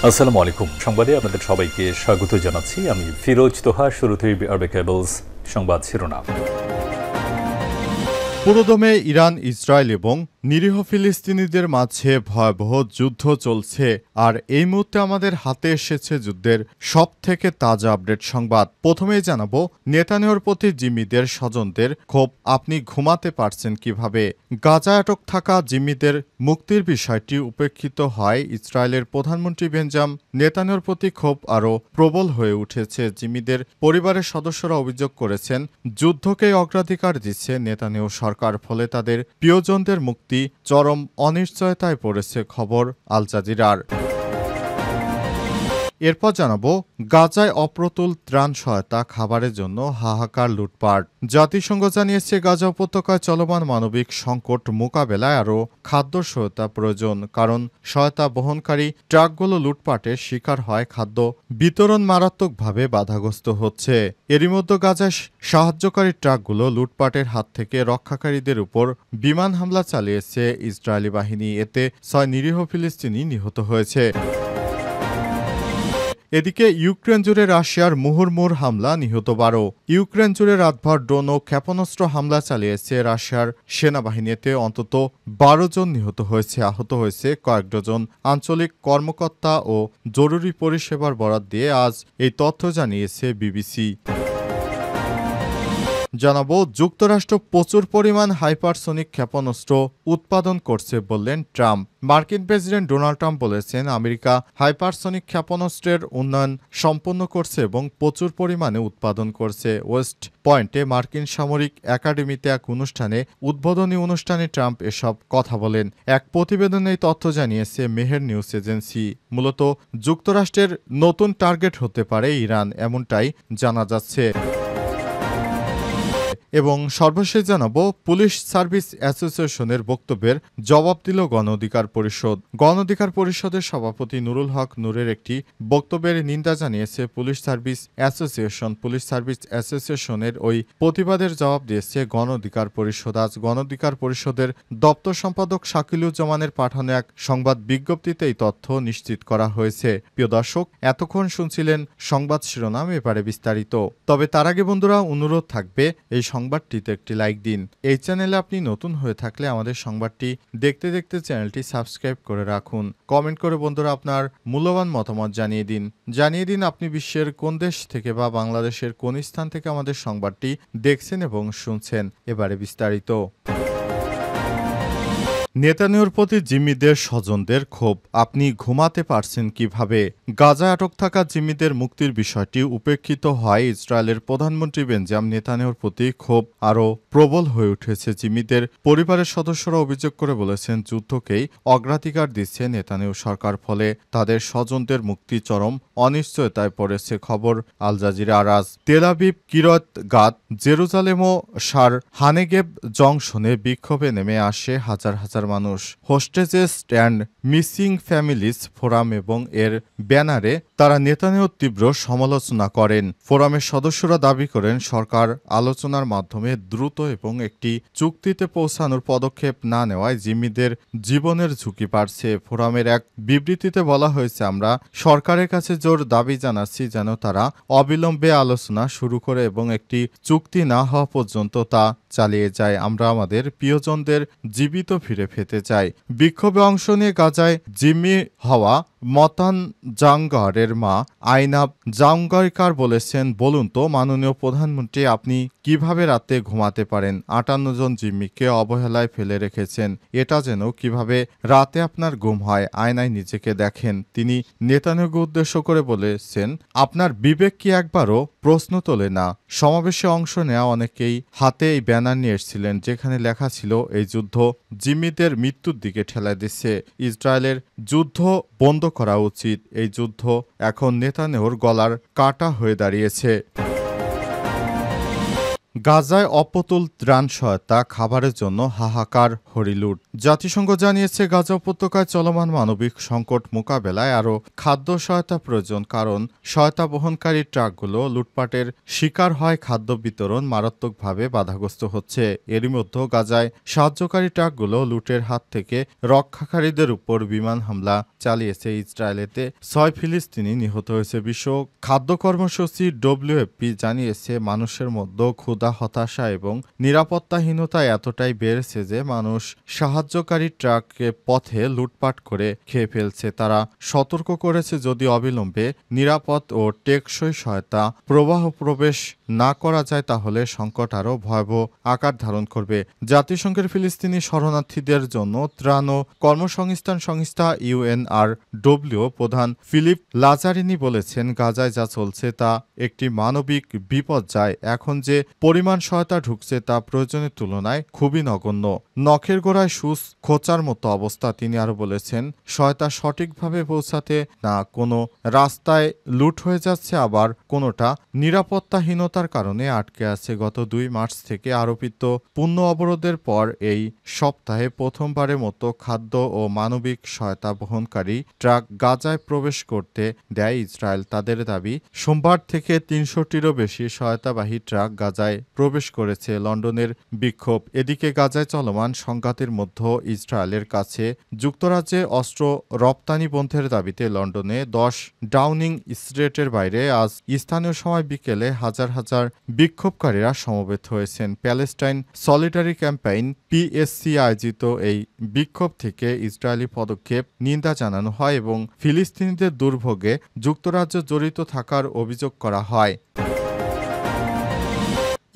আসসালামু আলাইকুম। সংবাদে আপনাদের সবাইকে স্বাগত জানাচ্ছি। আমি ফিরোজ তোহা। শুরুতেই আরবে কেবলস সংবাদ শিরোনাম। পুরোদমে ইরান, ইসরায়েল এবং নিরীহ ফিলিস্তিনিদের মাঝে ভয়াবহ যুদ্ধ চলছে, আর এই মুহূর্তে আমাদের হাতে এসেছে যুদ্ধের সবথেকে তাজা আপডেট সংবাদ। প্রথমেই জানাবো, নেতানিয়াহুর প্রতি জিম্মিদের স্বজনদের ক্ষোভ, আপনি ঘুমাতে পারছেন কিভাবে? গাজায় আটক থাকা জিম্মিদের মুক্তির বিষয়টি উপেক্ষিত হয় ইসরায়েলের প্রধানমন্ত্রী বেঞ্জামিন নেতানিয়াহুর প্রতি ক্ষোভ আরও প্রবল হয়ে উঠেছে। জিম্মিদের পরিবারের সদস্যরা অভিযোগ করেছেন, যুদ্ধকেই অগ্রাধিকার দিচ্ছে নেতানিয়াহু সরকার। ফলে তাদের প্রিয়জনদের মুক্তি চরম অনিশ্চয়তায় পড়েছে। খবর আল জাজিরার। এরপর জানাবো, গাজায় অপ্রতুল ত্রাণ সহায়তা, খাবারের জন্য হাহাকার, লুটপাট। জাতিসংঘ জানিয়েছে, গাজা উপত্যকায় চলমান মানবিক সংকট মোকাবেলায় আরও খাদ্য সহায়তা প্রয়োজন, কারণ সহায়তা বহনকারী ট্রাকগুলো লুটপাটের শিকার হয়। খাদ্য বিতরণ মারাত্মকভাবে বাধাগ্রস্ত হচ্ছে। এরই মধ্যে গাজায় সাহায্যকারী ট্রাকগুলো লুটপাটের হাত থেকে রক্ষাকারীদের উপর বিমান হামলা চালিয়েছে ইসরায়েলি বাহিনী। এতে 6 নিরীহ ফিলিস্তিনি নিহত হয়েছে। এদিকে ইউক্রেন জুড়ে রাশিয়ার মুহুর্মুর হামলা, নিহত 12। ইউক্রেন জুড়ে রাতভর ড্রোন ও ক্ষেপণাস্ত্র হামলা চালিয়েছে রাশিয়ার সেনাবাহিনীতে অন্তত 12 জন নিহত হয়েছে। আহত হয়েছে কয়েক ডজন। আঞ্চলিক কর্মকর্তা ও জরুরি পরিষেবার বরাত দিয়ে আজ এই তথ্য জানিয়েছে বিবিসি। জানাবো, যুক্তরাষ্ট্র প্রচুর পরিমাণ হাইপারসনিক ক্ষেপণাস্ত্র উৎপাদন করছে বললেন ট্রাম্প। মার্কিন প্রেসিডেন্ট ডোনাল্ড ট্রাম্প বলেছেন, আমেরিকা হাইপারসনিক ক্ষেপণাস্ত্রের উন্নয়ন সম্পন্ন করছে এবং প্রচুর পরিমাণে উৎপাদন করছে। ওয়েস্ট পয়েন্টে মার্কিন সামরিক একাডেমিতে এক অনুষ্ঠানে, উদ্বোধনী অনুষ্ঠানে ট্রাম্প এসব কথা বলেন। এক প্রতিবেদনে এই তথ্য জানিয়েছে মেহের নিউজ এজেন্সি। মূলত যুক্তরাষ্ট্রের নতুন টার্গেট হতে পারে ইরান, এমনটাই জানা যাচ্ছে। এবং সর্বশেষ জানাবো, পুলিশ সার্ভিস অ্যাসোসিয়েশনের বক্তব্যের জবাব দিল গণ অধিকার পরিষদ। গণ অধিকার পরিষদের সভাপতি নুরুল হক নূরের একটি বক্তব্যের নিন্দা জানিয়েছে police service association. Police service অ্যাসোসিয়েশনের ওই প্রতিবাদের জবাব দিয়েছে গণ অধিকার পরিষদ। আজ গণ অধিকার পরিষদের দপ্তর সম্পাদক শাকিলুজ্জামানের পাঠানো এক সংবাদ বিজ্ঞপ্তিতে এই তথ্য নিশ্চিত করা হয়েছে। প্রিয় দর্শক, এতক্ষণ শুনছিলেন সংবাদ শিরোনাম, এবারে বিস্তারিত। তবে তার আগে বন্ধুরা, অনুরোধ থাকবে, এই সংবাদটিতে একটি লাইক দিন। এই চ্যানেলে আপনি নতুন হয়ে থাকলে আমাদের সংবাদটি দেখতে দেখতে চ্যানেলটি সাবস্ক্রাইব করে রাখুন। কমেন্ট করে বন্ধুরা আপনার মূল্যবান মতামত জানিয়ে দিন আপনি বিশ্বের কোন দেশ থেকে বা বাংলাদেশের কোন স্থান থেকে আমাদের সংবাদটি দেখছেন এবং শুনছেন। এবারে বিস্তারিত। নেতানিয়াহুর প্রতি জিম্মিদের স্বজনদের ক্ষোভ, আপনি ঘুমাতে পারছেন কিভাবে? গাজায় আটক থাকা জিম্মিদের মুক্তির বিষয়টি উপেক্ষিত হয় ইসরায়েলের প্রধানমন্ত্রী বেঞ্জামিন নেতানিয়াহুর প্রতি ক্ষোভ আরও প্রবল হয়ে উঠেছে। জিম্মিদের পরিবারের সদস্যরা অভিযোগ করে বলেছেন, যুদ্ধকেই অগ্রাধিকার দিচ্ছে নেতানিয়াহু সরকার। ফলে তাদের স্বজনদের মুক্তি চরম অনিশ্চয়তায় পড়েছে। খবর আল জাজিরা। আজ তেল আবিব, কিরত গাত, জেরুজালেম ও সার হানেগেব জংশনে বিক্ষোভে নেমে আসে হাজার হাজার মানুষ। হোস্টেজেস অ্যান্ড মিসিং ফ্যামিলিজ ফোরাম এবং এর ব্যানারে তারা নেতানিয়াহুর তীব্র সমালোচনা করেন। ফোরামের সদস্যরা দাবি করেন, সরকার আলোচনার মাধ্যমে দ্রুত এবং একটি চুক্তিতে পৌঁছানোর পদক্ষেপ না নেওয়ায় জিম্মিদের জীবনের ঝুঁকি বাড়ছে। ফোরামের এক বিবৃতিতে বলা হয়েছে, আমরা সরকারের কাছে জোর দাবি জানাচ্ছি যেন তারা অবিলম্বে আলোচনা শুরু করে এবং একটি চুক্তি না হওয়া পর্যন্ত তা চালিয়ে যায়। আমরা আমাদের প্রিয়জনদের জীবিত ফিরে পেতে চাই। বিক্ষোভে অংশ নিয়ে গাজায় জিম্মি হওয়া মতান জাঙ্গারের মা আইনাব জাঙ্গারকার বলেছেন, বলুন তো মাননীয় প্রধানমন্ত্রী, আপনি কিভাবে রাতে ঘুমাতে পারেন? 58 জন জিম্মিকে অবহেলায় ফেলে রেখেছেন, এটা যেন কিভাবে রাতে আপনার ঘুম হয়? আয়নায় নিজেকে দেখেন। তিনি নেতানিয়াহুকে উদ্দেশ্য করে বলেছেন, আপনার বিবেক কি একবারও প্রশ্ন তোলে না? সমাবেশে অংশ নেওয়া অনেকেই হাতে এই ব্যানার নিয়ে এসেছিলেন, যেখানে লেখা ছিল, এই যুদ্ধ জিম্মিদের মৃত্যুর দিকে ঠেলা দিচ্ছে, ইসরায়েলের যুদ্ধ বন্ধ করা উচিত। এই যুদ্ধ এখন নেতানিয়াহুর গলার কাটা হয়ে দাঁড়িয়েছে। গাজায় অপ্রতুল ত্রাণ সহায়তা, খাবারের জন্য হাহাকার, হরিলুট। জাতিসংঘ জানিয়েছে গাজা উপত্যকায় চলমান মানবিক সংকট মোকাবেলায় আরও খাদ্য সহায়তা প্রয়োজন, কারণ সহায়তা বহনকারী ট্রাকগুলো লুটপাটের শিকার হয়। খাদ্য বিতরণ মারাত্মকভাবে বাধাগ্রস্ত হচ্ছে। এরই মধ্যে গাজায় সাহায্যকারী ট্রাকগুলো লুটের হাত থেকে রক্ষাকারীদের উপর বিমান হামলা চালিয়েছে ইসরায়েল। এতে 6 ফিলিস্তিনি নিহত হয়েছে। বিশ্ব খাদ্য কর্মসূচি WFP জানিয়েছে মানুষের মধ্যে ক্ষুধা, হতাশা এবং নিরাপত্তাহীনতা এতটাই বেড়েছে যে মানুষ সাহায্যকারী ট্রাককে পথে লুটপাট করে খেয়ে ফেলছে। তারা সতর্ক করেছে যদি অবিলম্বে নিরাপদ ও টেকসই সহায়তা প্রবেশ না করা যায় তাহলে সংকট আরও ভয়াবহ আকার ধারণ করবে। জাতিসংঘের ফিলিস্তিনি শরণার্থীদের জন্য ত্রাণ ও কর্মসংস্থান সংস্থা UNRW প্রধান ফিলিপ লাজারিনি বলেছেন, গাজায় যা চলছে তা একটি মানবিক বিপর্যয়। এখন যে পরিমাণ সহায়তা ঢুকছে তা প্রয়োজনের তুলনায় খুবই নগণ্য, নখের গোড়ায় সুচ খোঁচার মতো অবস্থা। তিনি আরও বলেছেন, সহায়তা সঠিকভাবে পৌঁছাতে না কোনো রাস্তায় লুট হয়ে যাচ্ছে, আবার কোনোটা নিরাপত্তাহীনতার কারণে আটকে আছে। গত 2 মার্চ থেকে আরোপিত পূর্ণ অবরোধের পর এই সপ্তাহে প্রথমবারের মতো খাদ্য ও মানবিক সহায়তা বহনকারী ট্রাক গাজায় প্রবেশ করতে দেয় ইসরায়েল। তাদের দাবি, সোমবার থেকে 300টিরও বেশি সহায়তাবাহী ট্রাক গাজায় প্রবেশ করেছে। লন্ডনের বিক্ষোভ। এদিকে গাজায় চলমান সংঘাতের মধ্যে ইসরায়েলের কাছে যুক্তরাজ্যে অস্ত্র রপ্তানি বন্ধের দাবিতে লন্ডনে 10 ডাউনিং স্ট্রিটের বাইরে আজ স্থানীয় সময় বিকেলে হাজার হাজার বিক্ষোভকারীরা সমবেত হয়েছেন। প্যালেস্টাইন সলিডারি ক্যাম্পেইন PSC আয়োজিত এই বিক্ষোভ থেকে ইসরায়েলি পদক্ষেপ নিন্দা জানানো হয় এবং ফিলিস্তিনিদের দুর্ভোগে যুক্তরাজ্য জড়িত থাকার অভিযোগ করা হয়।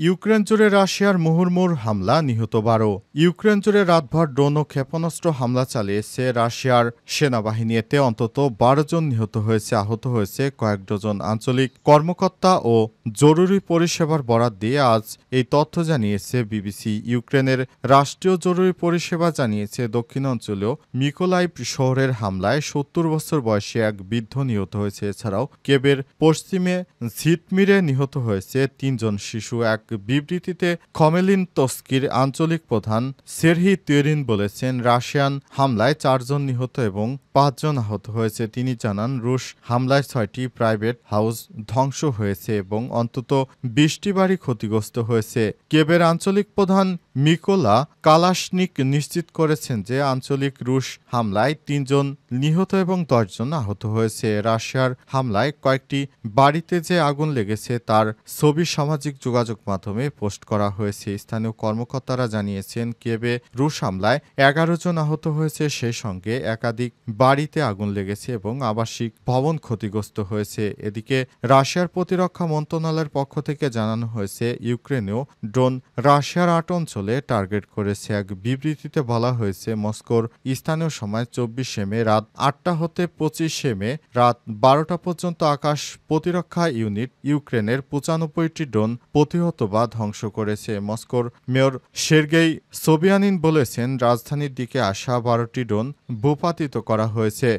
ইউক্রেন জুড়ে রাশিয়ার মুহুর্মুহু হামলা, নিহত 12। ইউক্রেন জুড়ে রাতভর ড্রোন ও ক্ষেপণাস্ত্র হামলা চালিয়েছে রাশিয়ার সেনাবাহিনী। এতে অন্তত 12 জন নিহত হয়েছে, আহত হয়েছে কয়েক ডজন। আঞ্চলিক কর্মকর্তা ও জরুরি পরিষেবার বরাত দিয়ে আজ এই তথ্য জানিয়েছে বিবিসি। ইউক্রেনের রাষ্ট্রীয় জরুরি পরিষেবা জানিয়েছে দক্ষিণাঞ্চলীয় মিকোলাইভ শহরের হামলায় 70 বছর বয়সী এক বৃদ্ধ নিহত হয়েছে। এছাড়াও কেবের পশ্চিমে ঝিটমিরে নিহত হয়েছে 3 জন শিশু। এক বিবৃতিতে খমেলিন তস্কির আঞ্চলিক প্রধান সেরহি তিউরিন বলেছেন, রাশিয়ান হামলায় 4 জন নিহত এবং 5 জন আহত হয়েছে। তিনি জানান, রুশ হামলায় 6টি প্রাইভেট হাউস ধ্বংস হয়েছে এবং অন্তত 20টি বাড়ি ক্ষতিগ্রস্ত হয়েছে। কেবের আঞ্চলিক প্রধান মিকোলা কালাশনিক নিশ্চিত করেছেন যে আঞ্চলিক রুশ হামলায় 3 জন নিহত এবং 10 জন আহত হয়েছে। রাশিয়ার হামলায় কয়েকটি বাড়িতে যে আগুন লেগেছে তার ছবি সামাজিক যোগাযোগ মাধ্যমে পোস্ট করা হয়েছে। স্থানীয় কর্মকর্তারা জানিয়েছেন, কেবে রুশ হামলায় 11 জন আহত হয়েছে, সেই সঙ্গে একাধিক বাড়িতে আগুন লেগেছে এবং আবাসিক ভবন ক্ষতিগ্রস্ত হয়েছে। এদিকে রাশিয়ার প্রতিরক্ষা মন্ত্রণালয়ের পক্ষ থেকে জানানো হয়েছে, ইউক্রেনেও ড্রোন রাশিয়ার 8 অঞ্চলে টার্গেট করেছে। এক বিবৃতিতে বলা হয়েছে, মস্কোর স্থানীয় সময় 24 মে রাত 8টা হতে 25 মে রাত 12টা পর্যন্ত আকাশ প্রতিরক্ষা ইউনিট ইউক্রেনের 95টি ড্রোন প্রতিহত বা ধ্বংস করেছে। মস্কোর মেয়র সের্গেই সোবিয়ানিন বলেছেন, রাজধানীর দিকে আসা 12টি ড্রোন ভূপাতিত করা হয়েছে।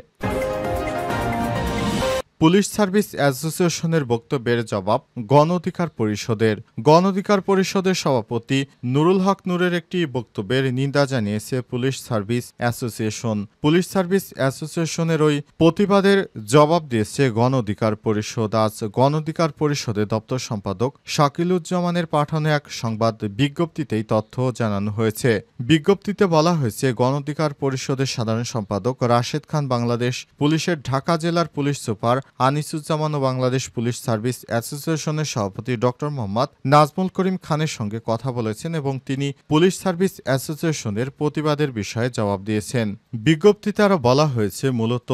পুলিশ সার্ভিস অ্যাসোসিয়েশনের বক্তব্যের জবাব গণ অধিকার পরিষদের। গণ অধিকার পরিষদের সভাপতি নুরুল হক নূরের একটি বক্তব্যের নিন্দা জানিয়েছে police service association. Police service অ্যাসোসিয়েশনের ওই প্রতিবাদের জবাব দিয়েছে গণ অধিকার পরিষদ। আজ গণ অধিকার পরিষদের দপ্তর সম্পাদক শাকিলুজ্জামানের পাঠানো এক সংবাদ বিজ্ঞপ্তিতেই তথ্য জানানো হয়েছে। বিজ্ঞপ্তিতে বলা হয়েছে, গণ অধিকার পরিষদের সাধারণ সম্পাদক রাশেদ খান বাংলাদেশ পুলিশের ঢাকা জেলার পুলিশ সুপার আনিসুজ্জামান ও বাংলাদেশ পুলিশ সার্ভিস অ্যাসোসিয়েশনের সভাপতি ডক্টর মোহাম্মদ নাজমুল করিম খানের সঙ্গে কথা বলেছেন এবং তিনি পুলিশ সার্ভিস অ্যাসোসিয়েশনের প্রতিবাদের বিষয়ে জবাব দিয়েছেন। বিজ্ঞপ্তিতে আরও বলা হয়েছে, মূলত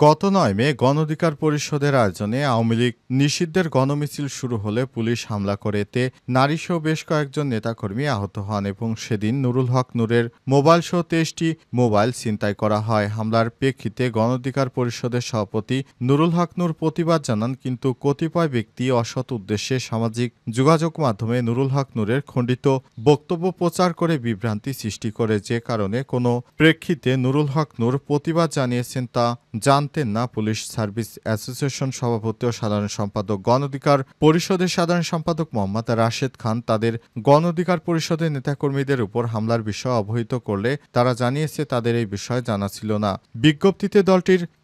গত 9 মে গণ অধিকার পরিষদের আয়োজনে আওয়ামী লীগ নিষিদ্ধের গণমিছিল শুরু হলে পুলিশ হামলা করে এতে নারীসহ বেশ কয়েকজন নেতাকর্মী আহত হন এবং সেদিন নুরুল হক নূরের মোবাইল সহ 23টি মোবাইল ছিনতাই করা হয়। হামলার প্রেক্ষিতে গণ অধিকার পরিষদের সভাপতি নুরুল হক নূর প্রতিবাদ জানান, কিন্তু কতিপয় ব্যক্তি অসৎ উদ্দেশ্যে সামাজিক যোগাযোগ মাধ্যমে নুরুল হক নূরের খণ্ডিত বক্তব্য প্রচার করে বিভ্রান্তি সৃষ্টি করে, যে কারণে কোনো প্রেক্ষিতে নুরুল হক নূর প্রতিবাদ জানিয়েছেন তা জানা জানতেন না পুলিশ সার্ভিস অ্যাসোসিয়েশন সভাপতি ও সাধারণ সম্পাদক গণ অধিকার পরিষদের সাধারণ সম্পাদক মোহাম্মদ রাশেদ খান তাদের গণ অধিকার পরিষদের নেতাকর্মীদের উপর হামলার বিষয়ে অবহিত করলে তারা জানিয়েছে তাদের এই বিষয়ে জানা ছিল না। বিজ্ঞপ্তিতে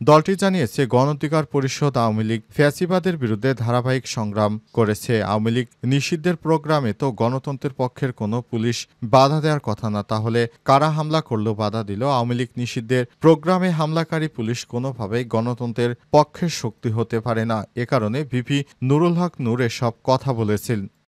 দলটি জানিয়েছে গণ অধিকার পরিষদ আওয়ামী লীগ ফ্যাসিবাদের বিরুদ্ধে ধারাবাহিক সংগ্রাম করেছে। আওয়ামী লীগ নিষিদ্ধের প্রোগ্রামে তো গণতন্ত্রের পক্ষের কোনো পুলিশ বাধা দেওয়ার কথা না, তাহলে কারা হামলা করলো বাধা দিল? আওয়ামী লীগ নিষিদ্ধের প্রোগ্রামে হামলাকারী পুলিশ কোনোভাবেই গণতন্ত্রের পক্ষের শক্তি হতে পারে না। এ কারণে ভিপি নুরুল হক নূর এসব কথা বলেছেন।